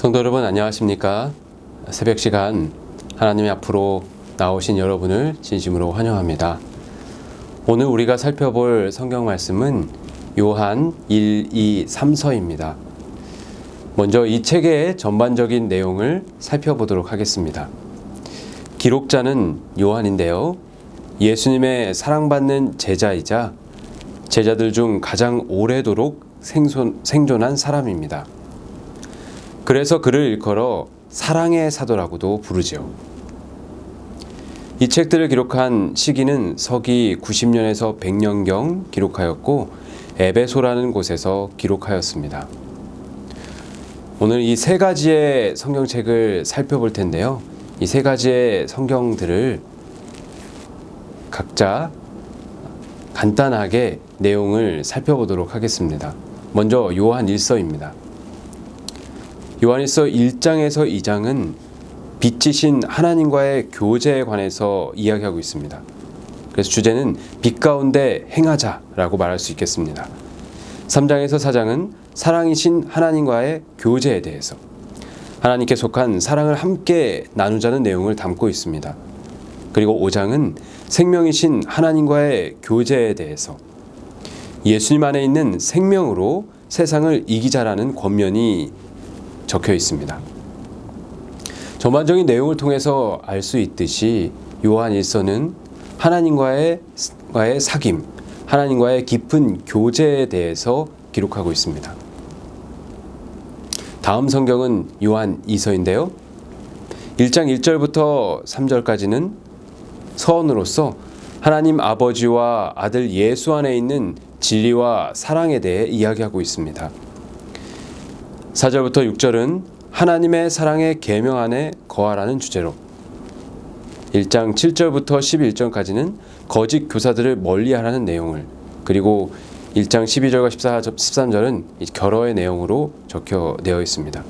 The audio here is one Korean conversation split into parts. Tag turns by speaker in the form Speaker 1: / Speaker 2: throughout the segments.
Speaker 1: 성도 여러분 안녕하십니까? 새벽 시간 하나님의 앞으로 나오신 여러분을 진심으로 환영합니다. 오늘 우리가 살펴볼 성경 말씀은 요한 1, 2, 3서입니다. 먼저 이 책의 전반적인 내용을 살펴보도록 하겠습니다. 기록자는 요한인데요. 예수님의 사랑받는 제자이자 제자들 중 가장 오래도록 생존한 사람입니다. 그래서 그를 일컬어 사랑의 사도라고도 부르지요. 이 책들을 기록한 시기는 서기 90년에서 100년경 기록하였고 에베소라는 곳에서 기록하였습니다. 오늘 이 세 가지의 성경책을 살펴볼 텐데요. 이 세 가지의 성경들을 각자 간단하게 내용을 살펴보도록 하겠습니다. 먼저 요한 1서입니다. 요한일서 1장에서 2장은 빛이신 하나님과의 교제에 관해서 이야기하고 있습니다. 그래서 주제는 빛 가운데 행하자라고 말할 수 있겠습니다. 3장에서 4장은 사랑이신 하나님과의 교제에 대해서 하나님께 속한 사랑을 함께 나누자는 내용을 담고 있습니다. 그리고 5장은 생명이신 하나님과의 교제에 대해서 예수님 안에 있는 생명으로 세상을 이기자라는 권면이 적혀 있습니다. 전반적인 내용을 통해서 알 수 있듯이 요한 1서는 하나님과의 사귐, 하나님과의 깊은 교제에 대해서 기록하고 있습니다. 다음 성경은 요한 2서인데요. 1장 1절부터 3절까지는 서원으로서 하나님 아버지와 아들 예수 안에 있는 진리와 사랑에 대해 이야기하고 있습니다. 4절부터 6절은 하나님의 사랑의 계명 안에 거하라는 주제로 1장 7절부터 11절까지는 거짓 교사들을 멀리하라는 내용을, 그리고 1장 12절과 13절은 결어의 내용으로 적혀되어 있습니다.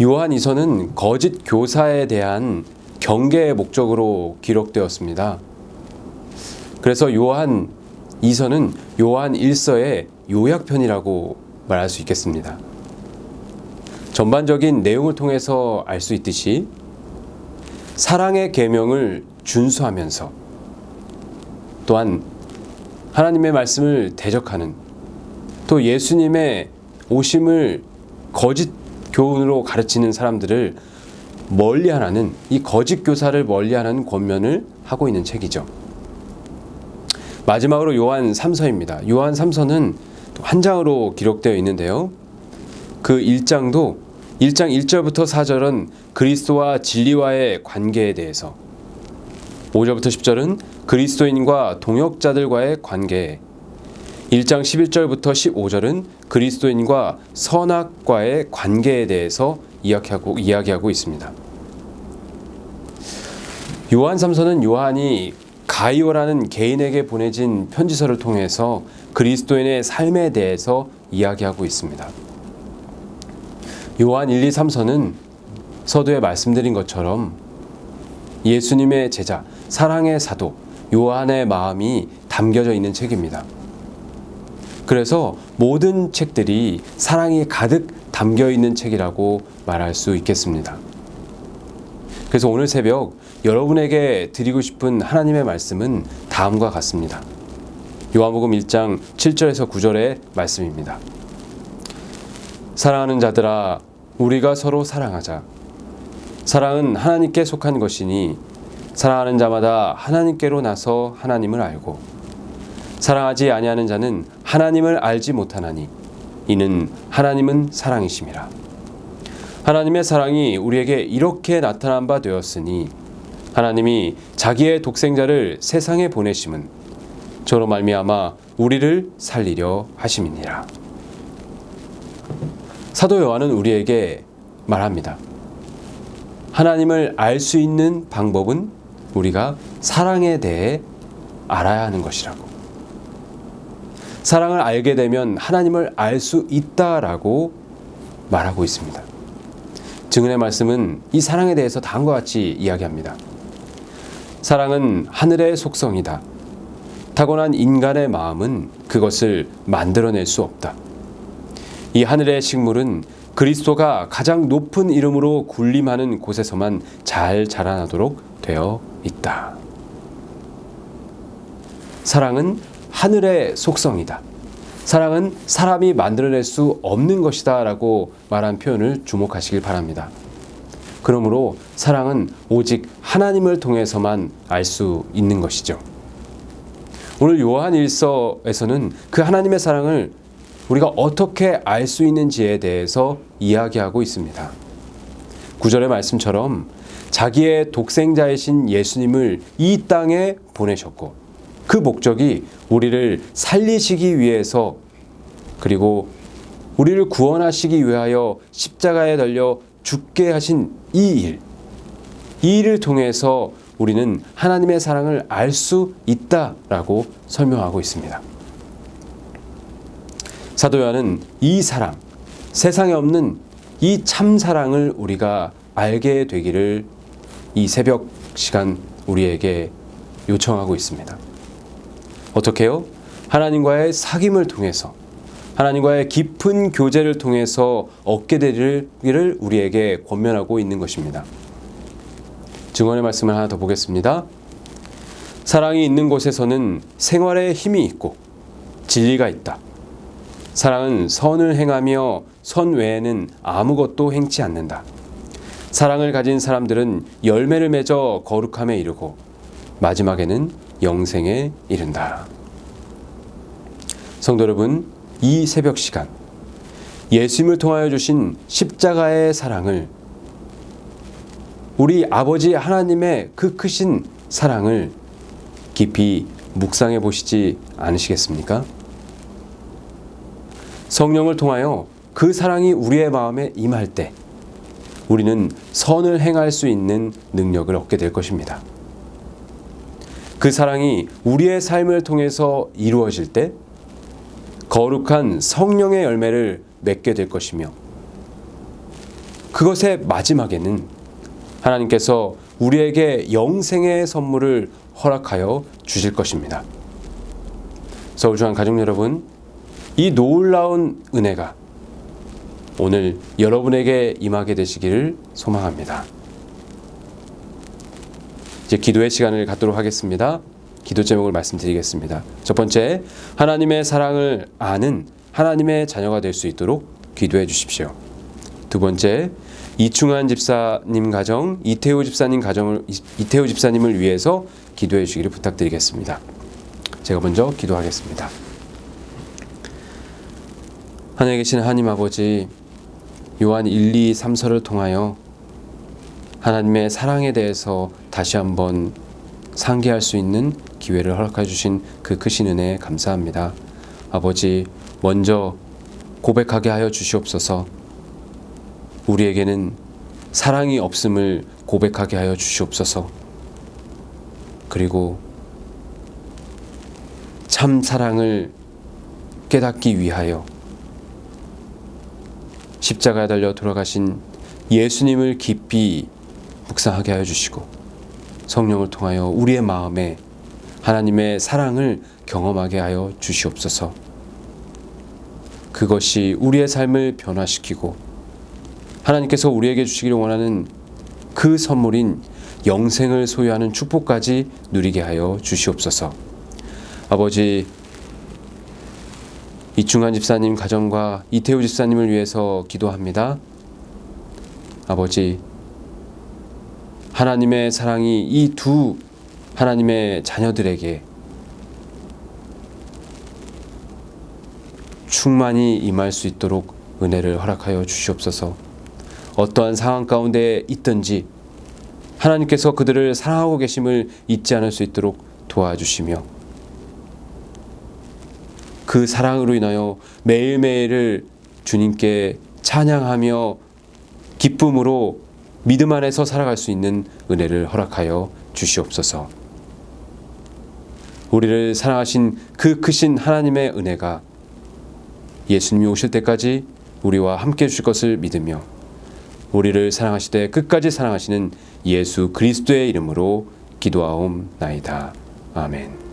Speaker 1: 요한 2서는 거짓 교사에 대한 경계의 목적으로 기록되었습니다. 그래서 요한 2서는 요한 1서의 요약편이라고 말할 수 있겠습니다. 전반적인 내용을 통해서 알 수 있듯이 사랑의 계명을 준수하면서 또한 하나님의 말씀을 대적하는, 또 예수님의 오심을 거짓 교훈으로 가르치는 사람들을 멀리하라는, 이 거짓 교사를 멀리하라는 권면을 하고 있는 책이죠. 마지막으로 요한 3서입니다. 요한 3서는 한 장으로 기록되어 있는데요. 그 1장도 1장 1절부터 4절은 그리스도와 진리와의 관계에 대해서, 5절부터 10절은 그리스도인과 동역자들과의 관계, 1장 11절부터 15절은 그리스도인과 선악과의 관계에 대해서 이야기하고 있습니다. 요한 3서는 요한이 가이오라는 개인에게 보내진 편지서를 통해서 그리스도인의 삶에 대해서 이야기하고 있습니다. 요한 1, 2, 3서는 서두에 말씀드린 것처럼 예수님의 제자, 사랑의 사도 요한의 마음이 담겨져 있는 책입니다. 그래서 모든 책들이 사랑이 가득 담겨 있는 책이라고 말할 수 있겠습니다. 그래서 오늘 새벽 여러분에게 드리고 싶은 하나님의 말씀은 다음과 같습니다. 요한복음 1장 7절에서 9절의 말씀입니다. 사랑하는 자들아, 우리가 서로 사랑하자. 사랑은 하나님께 속한 것이니 사랑하는 자마다 하나님께로 나서 하나님을 알고, 사랑하지 아니하는 자는 하나님을 알지 못하나니 이는 하나님은 사랑이심이라. 하나님의 사랑이 우리에게 이렇게 나타난 바 되었으니 하나님이 자기의 독생자를 세상에 보내심은 저로 말미암아 우리를 살리려 하심이니라. 사도 요한은 우리에게 말합니다. 하나님을 알 수 있는 방법은 우리가 사랑에 대해 알아야 하는 것이라고. 사랑을 알게 되면 하나님을 알 수 있다라고 말하고 있습니다. 증언의 말씀은 이 사랑에 대해서 다음과 같이 이야기합니다. 사랑은 하늘의 속성이다. 타고난 인간의 마음은 그것을 만들어낼 수 없다. 이 하늘의 식물은 그리스도가 가장 높은 이름으로 군림하는 곳에서만 잘 자라나도록 되어 있다. 사랑은 하늘의 속성이다. 사랑은 사람이 만들어낼 수 없는 것이다 라고 말한 표현을 주목하시길 바랍니다. 그러므로 사랑은 오직 하나님을 통해서만 알 수 있는 것이죠. 오늘 요한 1서에서는 그 하나님의 사랑을 우리가 어떻게 알 수 있는지에 대해서 이야기하고 있습니다. 9절의 말씀처럼 자기의 독생자이신 예수님을 이 땅에 보내셨고 그 목적이 우리를 살리시기 위해서 그리고 우리를 구원하시기 위하여 십자가에 달려 죽게 하신 이 일을 통해서 우리는 하나님의 사랑을 알 수 있다라고 설명하고 있습니다. 사도 요한은 이 사랑, 세상에 없는 이 참사랑을 우리가 알게 되기를 이 새벽 시간 우리에게 요청하고 있습니다. 어떻게요? 하나님과의 사귐을 통해서, 하나님과의 깊은 교제를 통해서 얻게 되기를 우리에게 권면하고 있는 것입니다. 증언의 말씀을 하나 더 보겠습니다. 사랑이 있는 곳에서는 생활에 힘이 있고 진리가 있다. 사랑은 선을 행하며 선 외에는 아무것도 행치 않는다. 사랑을 가진 사람들은 열매를 맺어 거룩함에 이르고 마지막에는 영생에 이른다. 성도 여러분, 이 새벽 시간 예수님을 통하여 주신 십자가의 사랑을, 우리 아버지 하나님의 그 크신 사랑을 깊이 묵상해 보시지 않으시겠습니까? 성령을 통하여 그 사랑이 우리의 마음에 임할 때 우리는 선을 행할 수 있는 능력을 얻게 될 것입니다. 그 사랑이 우리의 삶을 통해서 이루어질 때 거룩한 성령의 열매를 맺게 될 것이며, 그것의 마지막에는 하나님께서 우리에게 영생의 선물을 허락하여 주실 것입니다. 서울중앙 가족 여러분, 이 놀라운 은혜가 오늘 여러분에게 임하게 되시기를 소망합니다. 이제 기도의 시간을 갖도록 하겠습니다. 기도 제목을 말씀드리겠습니다. 첫 번째, 하나님의 사랑을 아는 하나님의 자녀가 될 수 있도록 기도해 주십시오. 두 번째, 이충환 집사님 가정, 이태우 집사님을 위해서 기도해 주시기를 부탁드리겠습니다. 제가 먼저 기도하겠습니다. 하늘에 계신 하나님 아버지, 요한 1, 2, 3서를 통하여 하나님의 사랑에 대해서 다시 한번 상기할 수 있는 기회를 허락해 주신 그 크신 은혜에 감사합니다. 아버지, 먼저 고백하게 하여 주시옵소서. 우리에게는 사랑이 없음을 고백하게 하여 주시옵소서. 그리고 참 사랑을 깨닫기 위하여 십자가에 달려 돌아가신 예수님을 깊이 묵상하게 하여 주시고, 성령을 통하여 우리의 마음에 하나님의 사랑을 경험하게 하여 주시옵소서. 그것이 우리의 삶을 변화시키고 하나님께서 우리에게 주시기를 원하는 그 선물인 영생을 소유하는 축복까지 누리게 하여 주시옵소서. 아버지, 이충환 집사님 가정과 이태우 집사님을 위해서 기도합니다. 아버지, 하나님의 사랑이 이 두 하나님의 자녀들에게 충만히 임할 수 있도록 은혜를 허락하여 주시옵소서. 어떠한 상황 가운데 있든지 하나님께서 그들을 사랑하고 계심을 잊지 않을 수 있도록 도와주시며, 그 사랑으로 인하여 매일매일을 주님께 찬양하며 기쁨으로 믿음 안에서 살아갈 수 있는 은혜를 허락하여 주시옵소서. 우리를 사랑하신 그 크신 하나님의 은혜가 예수님이 오실 때까지 우리와 함께 해주실 것을 믿으며, 우리를 사랑하시되 끝까지 사랑하시는 예수 그리스도의 이름으로 기도하옵나이다. 아멘.